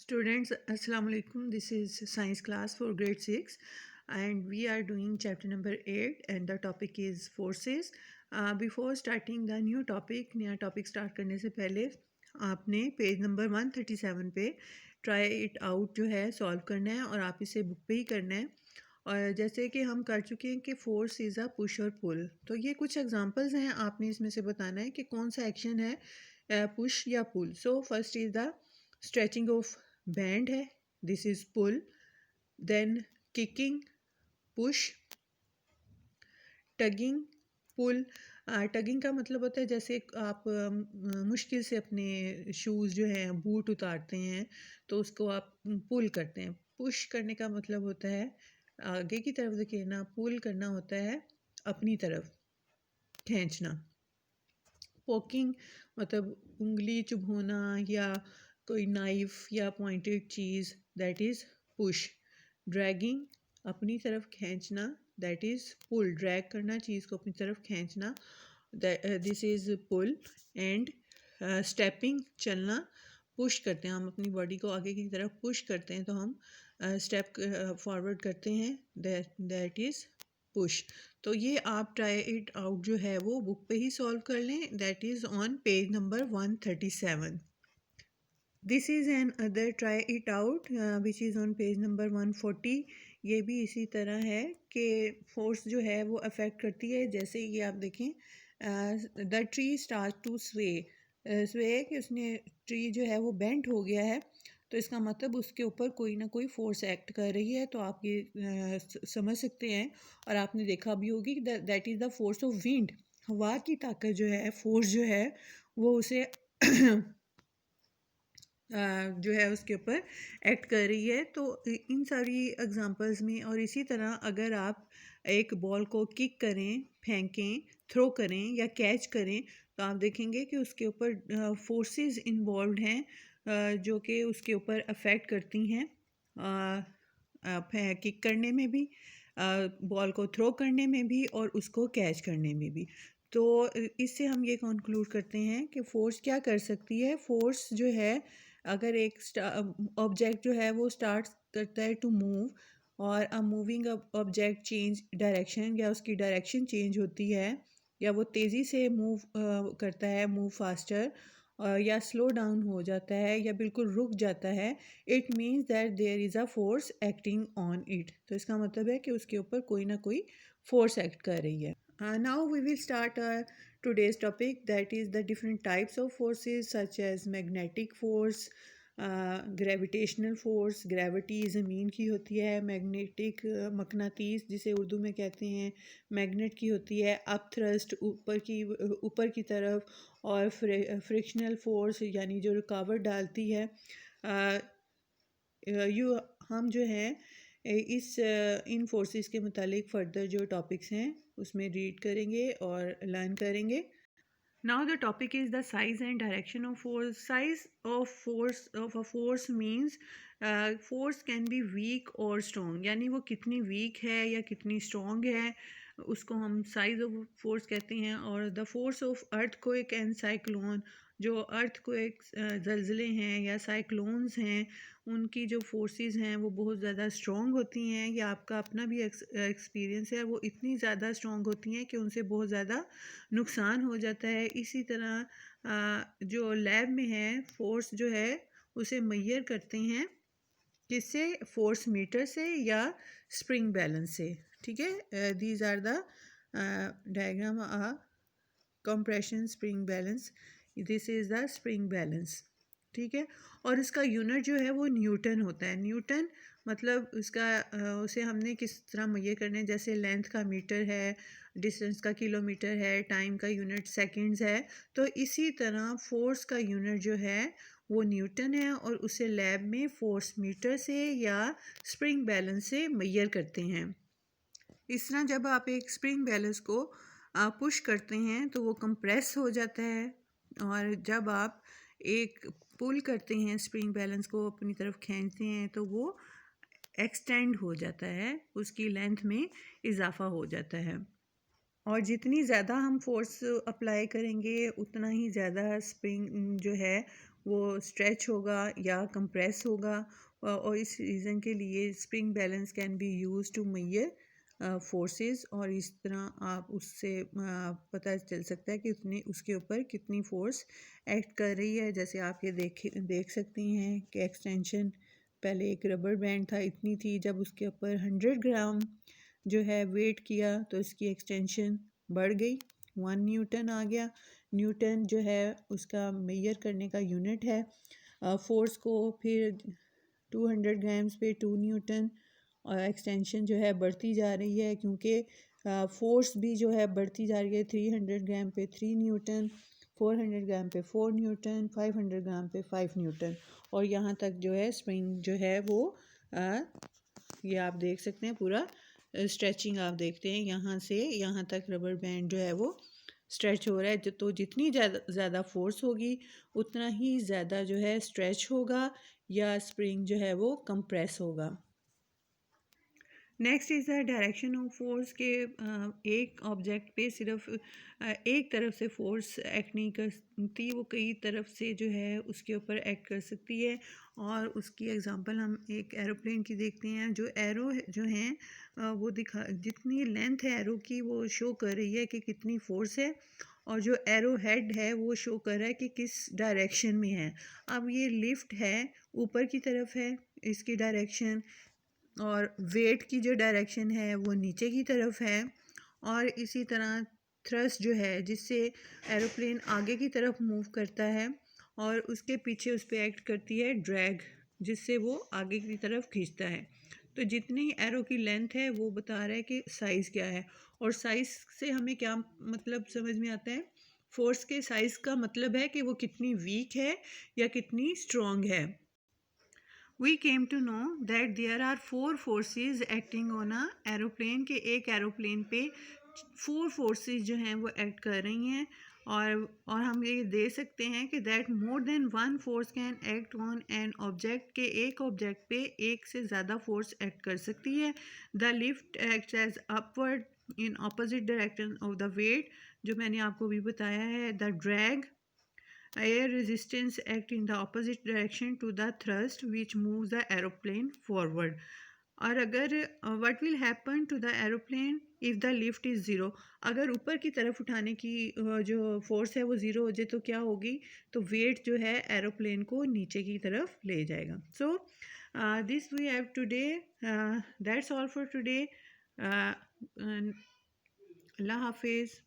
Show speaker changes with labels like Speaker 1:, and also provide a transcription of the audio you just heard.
Speaker 1: Students, Assalamu alaikum. This is science class for grade 6 and we are doing chapter number 8 and the topic is forces. Before starting the new topic, नया topic start करने से पहले आपने page number 137 पे try it out जो है solve करना है और आप इसे बुक पे ही करना है। और जैसे कि हम कर चुके हैं कि फोर्स इज़ अ पुश और पुल, तो ये कुछ एग्जांपल्स हैं, आपने इसमें से बताना है कि कौन सा एक्शन है पुश या pull. So first is the stretching of band है, this is pull. Then kicking push, tugging pull. Tugging का मतलब होता है जैसे आप मुश्किल से अपने शूज़ जो हैं बूट उतारते हैं तो उसको आप पुल करते हैं। पुश करने का मतलब होता है आगे की तरफ धकेलना, पुल करना होता है अपनी तरफ खींचना। पोकिंग मतलब उंगली चुभोना या कोई नाइफ या pointed cheese, that is push. Dragging अपनी तरफ खींचना, दैट इज़ पुल। ड्रैग करना, चीज़ को अपनी तरफ खींचना, this is pull. And stepping चलना, पुश करते हैं हम अपनी बॉडी को आगे की तरफ पुश करते हैं तो हम स्टेप फॉरवर्ड करते हैं, दैट इज़ पुश। तो ये आप ट्राई इट आउट जो है वो बुक पे ही सॉल्व कर लें, that is on page number 137। This is an other try it out which is on page number 140। ये भी इसी तरह है कि फोर्स जो है वो अफेक्ट करती है। जैसे ये आप देखें, द ट्री स्टार्ट टू स्वे। स्वे कि उसने ट्री जो है वो बेंट हो गया है, तो इसका मतलब उसके ऊपर कोई ना कोई फोर्स एक्ट कर रही है। तो आप ये समझ सकते हैं और आपने देखा भी होगी that is the force of wind. हवा की ताकत जो है, फोर्स जो है वो उसे जो है उसके ऊपर एक्ट कर रही है। तो इन सारी एग्जांपल्स में और इसी तरह अगर आप एक बॉल को किक करें, फेंकें, थ्रो करें या कैच करें तो आप देखेंगे कि उसके ऊपर फोर्सेस इन्वॉल्व हैं जो कि उसके ऊपर अफेक्ट करती हैं किक करने में भी, बॉल को थ्रो करने में भी और उसको कैच करने में भी। तो इससे हम ये कंक्लूड करते हैं कि फोर्स क्या कर सकती है। फोर्स जो है, अगर एक ऑब्जेक्ट जो है वो स्टार्ट करता है टू मूव और a moving object change direction, या उसकी डायरेक्शन चेंज होती है या वो तेज़ी से मूव करता है, मूव फास्टर, या स्लो डाउन हो जाता है या बिल्कुल रुक जाता है, it means that there is a force acting on it. तो इसका मतलब है कि उसके ऊपर कोई ना कोई फोर्स एक्ट कर रही है। Now we will start today's topic, that is the different types of forces such as magnetic force, gravitational force। Gravity ज़मीन की होती है, मैग्नेटिक मकनातीस जिसे उर्दू में कहते हैं, मैग्नेट की होती है, अप थ्रस्ट ऊपर की तरफ, और फ्रिक्शनल फोर्स यानी जो रुकावट डालती है। हम जो है इस इन फोर्सेस के मुतालिक फ़र्दर जो टॉपिक्स हैं उसमें रीड करेंगे और लर्न करेंगे। Now the topic is the size and direction of force. Size of a force means force can be weak or strong, यानी वो कितनी weak है या कितनी strong है उसको हम size of force कहते हैं। और the force of earthquake and cyclone, जो earthquake ज़लज़ले हैं या cyclones हैं, उनकी जो forces हैं वो बहुत ज़्यादा strong होती हैं। या आपका अपना भी एक्सपीरियंस है, वो इतनी ज़्यादा strong होती हैं कि उनसे बहुत ज़्यादा नुकसान हो जाता है। इसी तरह जो लैब में है फोर्स जो है उसे मेजर करते हैं, किससे? फोर्स मीटर से या स्प्रिंग बैलेंस से। ठीक है, these are the diagram compression spring balance, this is the spring balance. ठीक है, और इसका यूनिट जो है वो न्यूटन होता है। न्यूटन मतलब उसका उसे हमने किस तरह मेजर करना है, जैसे लेंथ का मीटर है, डिस्टेंस का किलोमीटर है, टाइम का यूनिट सेकंड्स है, तो इसी तरह फोर्स का यूनिट जो है वो न्यूटन है और उसे लैब में फोर्स मीटर से या स्प्रिंग बैलेंस से मेजर करते हैं। इस तरह जब आप एक स्प्रिंग बैलेंस को पुश करते हैं तो वो कंप्रेस हो जाता है, और जब आप एक पुल करते हैं, स्प्रिंग बैलेंस को अपनी तरफ खींचते हैं तो वो एक्सटेंड हो जाता है, उसकी लेंथ में इजाफा हो जाता है। और जितनी ज़्यादा हम फोर्स अप्लाई करेंगे उतना ही ज़्यादा स्प्रिंग जो है वो स्ट्रेच होगा या कंप्रेस होगा। और इस रीज़न के लिए spring balance can be use to measure forces, और इस तरह आप उससे पता चल सकता है कि उतनी उसके ऊपर कितनी फोर्स एक्ट कर रही है। जैसे आप ये देख सकती हैं कि एक्सटेंशन पहले एक रबर बैंड था, इतनी थी, जब उसके ऊपर 100 ग्राम जो है वेट किया तो इसकी एक्सटेंशन बढ़ गई, 1 न्यूटन आ गया। न्यूटन जो है उसका मेजर करने का यूनिट है। फोर्स को फिर 200 ग्राम्स पे 2 न्यूटन, और एक्सटेंशन जो है बढ़ती जा रही है क्योंकि फोर्स भी जो है बढ़ती जा रही है। 300 ग्राम पे 3 न्यूटन, 400 ग्राम पे 4 न्यूटन, 500 ग्राम पे 5 न्यूटन, और यहाँ तक जो है स्प्रिंग जो है वो आ, ये आप देख सकते हैं पूरा स्ट्रेचिंग आप देखते हैं यहाँ से यहाँ तक रबर बैंड जो है वो स्ट्रेच हो रहा है। तो जितनी ज़्यादा फोर्स होगी उतना ही ज़्यादा जो है स्ट्रेच होगा या स्प्रिंग जो है वो कंप्रेस होगा। Next is the direction of force के एक ऑब्जेक्ट पे सिर्फ एक तरफ से फोर्स एक्ट नहीं करती, वो कई तरफ से जो है उसके ऊपर एक्ट कर सकती है। और उसकी एग्जांपल हम एक एरोप्लेन की देखते हैं। जो एरो जो हैं वो दिखा जितनी लेंथ है एरो की वो शो कर रही है कि कितनी फोर्स है, और जो एरो हेड है वो शो कर रहा है कि किस डायरेक्शन में है। अब ये लिफ्ट है ऊपर की तरफ है इसकी डायरेक्शन, और वेट की जो डायरेक्शन है वो नीचे की तरफ है। और इसी तरह थ्रस्ट जो है जिससे एरोप्लेन आगे की तरफ मूव करता है, और उसके पीछे उस पर एक्ट करती है ड्रैग, जिससे वो आगे की तरफ खींचता है। तो जितनी एरो की लेंथ है वो बता रहा है कि साइज़ क्या है। और साइज़ से हमें क्या मतलब समझ में आता है, फोर्स के साइज़ का मतलब है कि वो कितनी वीक है या कितनी स्ट्रॉन्ग है। We came to know that there are 4 forces acting on a aeroplane, के एक एरोप्लेन पे 4 forces जो हैं वो एक्ट कर रही हैं। और हम ये दे सकते हैं कि that more than one force can act on an object, के एक ऑब्जेक्ट पे एक से ज़्यादा फोर्स एक्ट कर सकती है। The lift acts as upward in opposite direction of the weight, जो मैंने आपको भी बताया है। The drag air resistance act in the opposite direction to the thrust which moves the aeroplane forward। और अगर what will happen to the aeroplane if the lift is zero, अगर ऊपर की तरफ उठाने की जो फोर्स है वो ज़ीरो हो जाए तो क्या होगी, तो वेट जो है एरोप्लेन को नीचे की तरफ ले जाएगा। So this we have today, that's all for today. अल्लाह हाफिज़।